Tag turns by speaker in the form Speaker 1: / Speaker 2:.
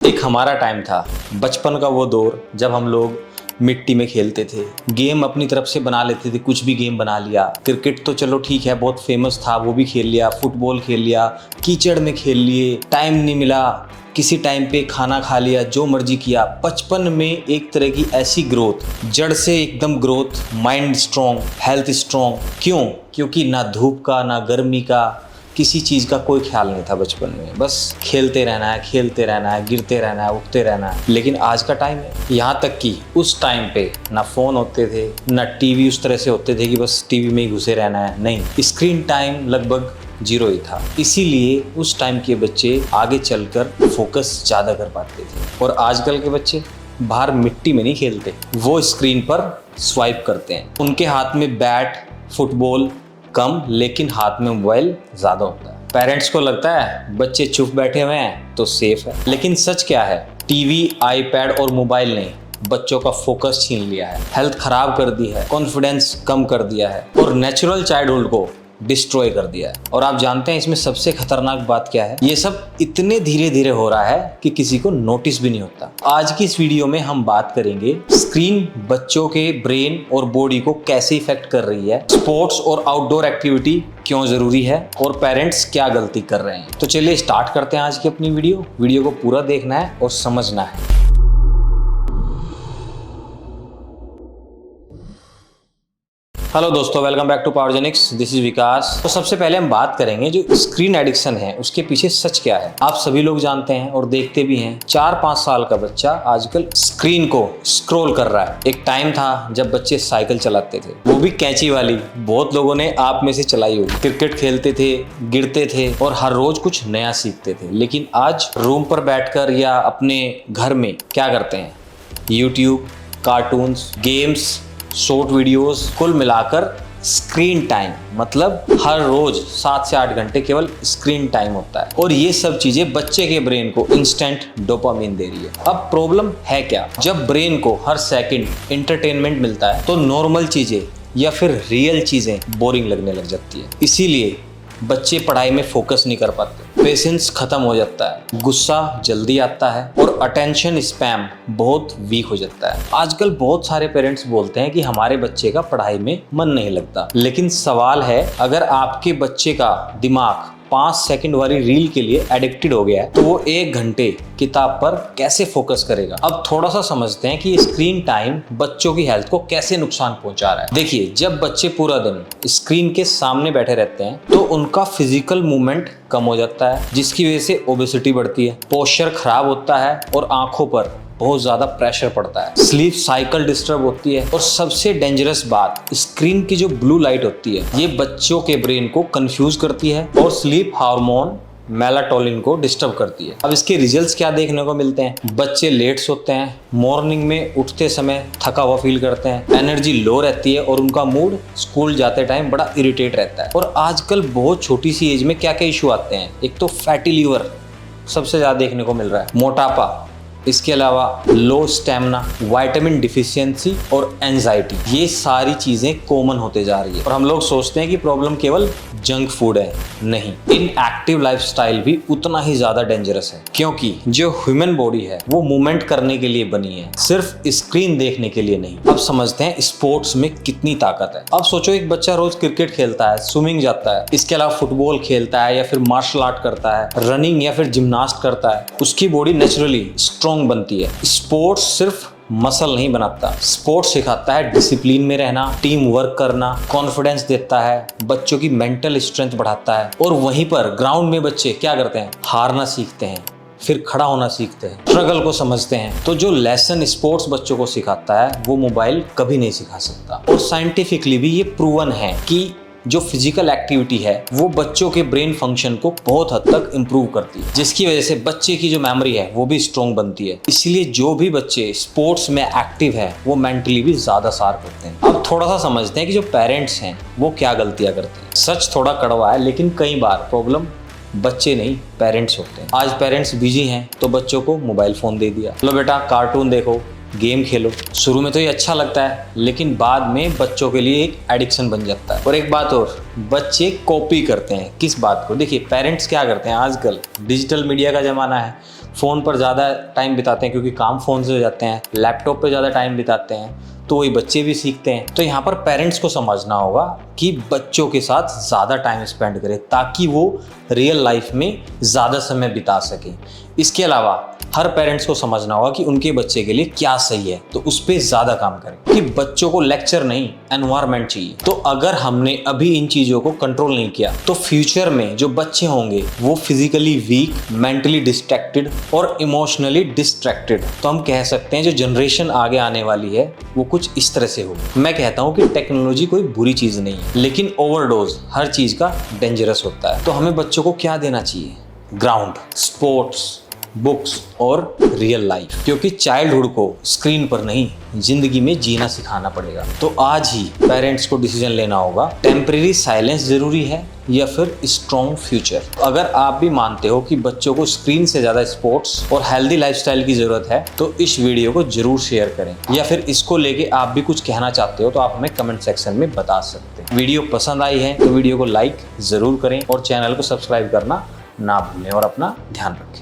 Speaker 1: एक हमारा टाइम था, बचपन का वो दौर जब हम लोग मिट्टी में खेलते थे, गेम अपनी तरफ से बना लेते थे, कुछ भी गेम बना लिया। क्रिकेट तो चलो ठीक है, बहुत फेमस था, वो भी खेल लिया, फुटबॉल खेल लिया, कीचड़ में खेल लिए, टाइम नहीं मिला, किसी टाइम पे खाना खा लिया, जो मर्जी किया। बचपन में एक तरह की ऐसी ग्रोथ, जड़ से एकदम growth, mind strong, health strong. क्यों? क्योंकि ना धूप का ना गर्मी का, किसी चीज़ का कोई ख्याल नहीं था बचपन में। बस खेलते रहना है, खेलते रहना है, गिरते रहना है, उठते रहना है। लेकिन आज का टाइम है, यहाँ तक कि उस टाइम पे ना फ़ोन होते थे, ना टीवी उस तरह से होते थे कि बस टीवी में ही घुसे रहना है। नहीं, स्क्रीन टाइम लगभग 0 ही था। इसीलिए उस टाइम के बच्चे आगे चलकर फोकस ज़्यादा कर पाते थे। और आजकल के बच्चे बाहर मिट्टी में नहीं खेलते, वो स्क्रीन पर स्वाइप करते हैं। उनके हाथ में बैट, फुटबॉल कम, लेकिन हाथ में मोबाइल ज़्यादा होता है। पेरेंट्स को लगता है बच्चे चुप बैठे हुए हैं तो सेफ है, लेकिन सच क्या है? टीवी, आईपैड और मोबाइल ने बच्चों का फोकस छीन लिया है, हेल्थ खराब कर दी है, कॉन्फिडेंस कम कर दिया है और नेचुरल चाइल्डहुड को डिस्ट्रॉय कर दिया है। और आप जानते हैं इसमें सबसे खतरनाक बात क्या है? ये सब इतने धीरे धीरे हो रहा है कि किसी को नोटिस भी नहीं होता। आज की इस वीडियो में हम बात करेंगे स्क्रीन बच्चों के ब्रेन और बॉडी को कैसे इफेक्ट कर रही है, स्पोर्ट्स और आउटडोर एक्टिविटी क्यों जरूरी है और पेरेंट्स क्या गलती कर रहे हैं। तो चलिए स्टार्ट करते हैं आज की अपनी वीडियो को पूरा देखना है और समझना है। हेलो दोस्तों, welcome back to Powergenics. This is Vikas. तो सबसे पहले हम बात करेंगे जो स्क्रीन एडिक्शन है उसके पीछे सच क्या है। आप सभी लोग जानते हैं और देखते भी हैं, 4-5 साल का बच्चा आजकल स्क्रीन को स्क्रॉल कर रहा है। एक टाइम था जब बच्चे साइकिल चलाते थे, वो भी कैंची वाली। बहुत लोगों ने आप में से चलाई होगी। क्रिकेट खेलते थे, गिरते थे और हर रोज कुछ नया सीखते थे। लेकिन आज रूम पर बैठकर या अपने घर में क्या करते हैं? YouTube, cartoons, games, short videos, कुल मिलाकर स्क्रीन टाइम, मतलब हर रोज 7 से 8 घंटे केवल स्क्रीन टाइम होता है। और ये सब चीजें बच्चे के ब्रेन को इंस्टेंट डोपामिन दे रही है। अब प्रॉब्लम है क्या? जब ब्रेन को हर सेकंड एंटरटेनमेंट मिलता है तो नॉर्मल चीजें या फिर रियल चीजें बोरिंग लगने लग जाती है। इसीलिए बच्चे पढ़ाई में फोकस नहीं कर पाते, पेशेंस खत्म हो जाता है, गुस्सा जल्दी आता है और अटेंशन स्पैम बहुत वीक हो जाता है। आजकल बहुत सारे पेरेंट्स बोलते हैं कि हमारे बच्चे का पढ़ाई में मन नहीं लगता। लेकिन सवाल है, अगर आपके बच्चे का दिमाग 5 सेकंड वाली रील के लिए एडिक्टेड हो गया है तो वो 1 घंटे किताब पर कैसे फोकस करेगा? अब थोड़ा सा समझते हैं कि स्क्रीन टाइम बच्चों की हेल्थ को कैसे नुकसान पहुंचा रहा है। देखिए, जब बच्चे पूरा दिन स्क्रीन के सामने बैठे रहते हैं तो उनका फिजिकल मूवमेंट कम हो जाता है, जिसकी वजह से ओबेसिटी बढ़ती है, पोस्चर खराब होता है और आंखों पर बहुत ज्यादा प्रेशर पड़ता है, स्लीप साइकिल डिस्टर्ब होती है। और सबसे डेंजरस बात, स्क्रीन की जो ब्लू लाइट होती है ये बच्चों के ब्रेन को कंफ्यूज करती है और स्लीप हार्मोन मेलाटोनिन को डिस्टर्ब करती है। अब इसके रिजल्ट्स क्या देखने को मिलते हैं? बच्चे लेट सोते हैं, मॉर्निंग में उठते समय थका हुआ फील करते हैं, एनर्जी लो रहती है और उनका मूड स्कूल जाते टाइम बड़ा इरिटेट रहता है। और आजकल बहुत छोटी सी एज में क्या क्या इशू आते हैं? एक तो फैटी लीवर सबसे ज्यादा देखने को मिल रहा है, मोटापा, इसके अलावा लो स्टेमिना, विटामिन डिफिशियंसी और एंजाइटी। ये सारी चीजें कॉमन होते जा रही है और हम लोग सोचते हैं कि प्रॉब्लम केवल जंक फूड है। नहीं, इनएक्टिव लाइफस्टाइल भी उतना ही ज्यादा डेंजरस है, क्योंकि जो ह्यूमन बॉडी है वो मूवमेंट करने के लिए बनी है, सिर्फ स्क्रीन देखने के लिए नहीं। अब समझते हैं स्पोर्ट्स में कितनी ताकत है। अब सोचो, एक बच्चा रोज क्रिकेट खेलता है, स्विमिंग जाता है, इसके अलावा फुटबॉल खेलता है या फिर मार्शल आर्ट करता है, रनिंग या फिर जिम्नास्ट करता है, उसकी बॉडी नेचुरली स्ट्रॉन्ग बनती है। स्पोर्ट्स सिर्फ मसल नहीं बनाता, स्पोर्ट्स सिखाता है डिसिप्लिन में रहना, टीम वर्क करना, कॉन्फिडेंस देता है, बच्चों की मेंटल स्ट्रेंथ बढ़ाता है। और वहीं पर ग्राउंड में बच्चे क्या करते हैं? हारना सीखते हैं, फिर खड़ा होना सीखते हैं, स्ट्रगल को समझते हैं। तो जो लेसन स्पोर्ट्स बच्चों को सिखाता है वो मोबाइल कभी नहीं सिखा सकता। और साइंटिफिकली भी ये प्रूवन है कि जो फिजिकल एक्टिविटी है वो बच्चों के ब्रेन फंक्शन को बहुत हद तक इम्प्रूव करती है, जिसकी वजह से बच्चे की जो मेमोरी है वो भी स्ट्रॉन्ग बनती है। इसलिए जो भी बच्चे स्पोर्ट्स में एक्टिव है वो मेंटली भी ज्यादा शार्प होते हैं। अब थोड़ा सा समझते हैं कि जो पेरेंट्स हैं वो क्या गलतियां करते हैं। सच थोड़ा कड़वा है, लेकिन कई बार प्रॉब्लम बच्चे नहीं पेरेंट्स होते हैं। आज पेरेंट्स बिजी हैं तो बच्चों को मोबाइल फोन दे दिया, लो बेटा कार्टून देखो, गेम खेलो। शुरू में तो ये अच्छा लगता है, लेकिन बाद में बच्चों के लिए एक एडिक्शन बन जाता है। और एक बात और, बच्चे कॉपी करते हैं। किस बात को? देखिए, पेरेंट्स क्या करते हैं, आजकल डिजिटल मीडिया का ज़माना है फ़ोन पर ज़्यादा टाइम बिताते हैं क्योंकि काम फ़ोन से हो जाते हैं, लैपटॉप पे ज़्यादा टाइम बिताते हैं, तो वही बच्चे भी सीखते हैं। तो यहाँ पर पेरेंट्स को समझना होगा कि बच्चों के साथ ज़्यादा टाइम स्पेंड करें ताकि वो रियल लाइफ में ज़्यादा समय बिता सकें। इसके अलावा हर पेरेंट्स को समझना होगा कि उनके बच्चे के लिए क्या सही है, तो उस पर ज़्यादा काम करें कि बच्चों को लेक्चर नहीं, एनवायरनमेंट चाहिए। तो अगर हमने अभी इन चीज़ों को कंट्रोल नहीं किया तो फ्यूचर में जो बच्चे होंगे वो फिजिकली वीक, मेंटली डिस्ट्रैक्टेड और इमोशनली डिस्ट्रैक्टेड। तो हम कह सकते हैं जो जनरेशन आगे आने वाली है वो कुछ इस तरह से होगी। मैं कहता हूँ कि टेक्नोलॉजी कोई बुरी चीज़ नहीं है, लेकिन ओवरडोज हर चीज़ का डेंजरस होता है। तो हमें बच्चों को क्या देना चाहिए? ग्राउंड, स्पोर्ट्स, बुक्स और रियल लाइफ, क्योंकि चाइल्डहुड को स्क्रीन पर नहीं जिंदगी में जीना सिखाना पड़ेगा। तो आज ही पेरेंट्स को डिसीजन लेना होगा, टेम्परेरी साइलेंस जरूरी है या फिर स्ट्रॉन्ग फ्यूचर। तो अगर आप भी मानते हो कि बच्चों को स्क्रीन से ज़्यादा स्पोर्ट्स और हेल्दी लाइफस्टाइल की ज़रूरत है तो इस वीडियो को जरूर शेयर करें, या फिर इसको लेके आप भी कुछ कहना चाहते हो तो आप हमें कमेंट सेक्शन में बता सकते हैं। वीडियो पसंद आई है तो वीडियो को लाइक ज़रूर करें और चैनल को सब्सक्राइब करना ना भूलें और अपना ध्यान रखें।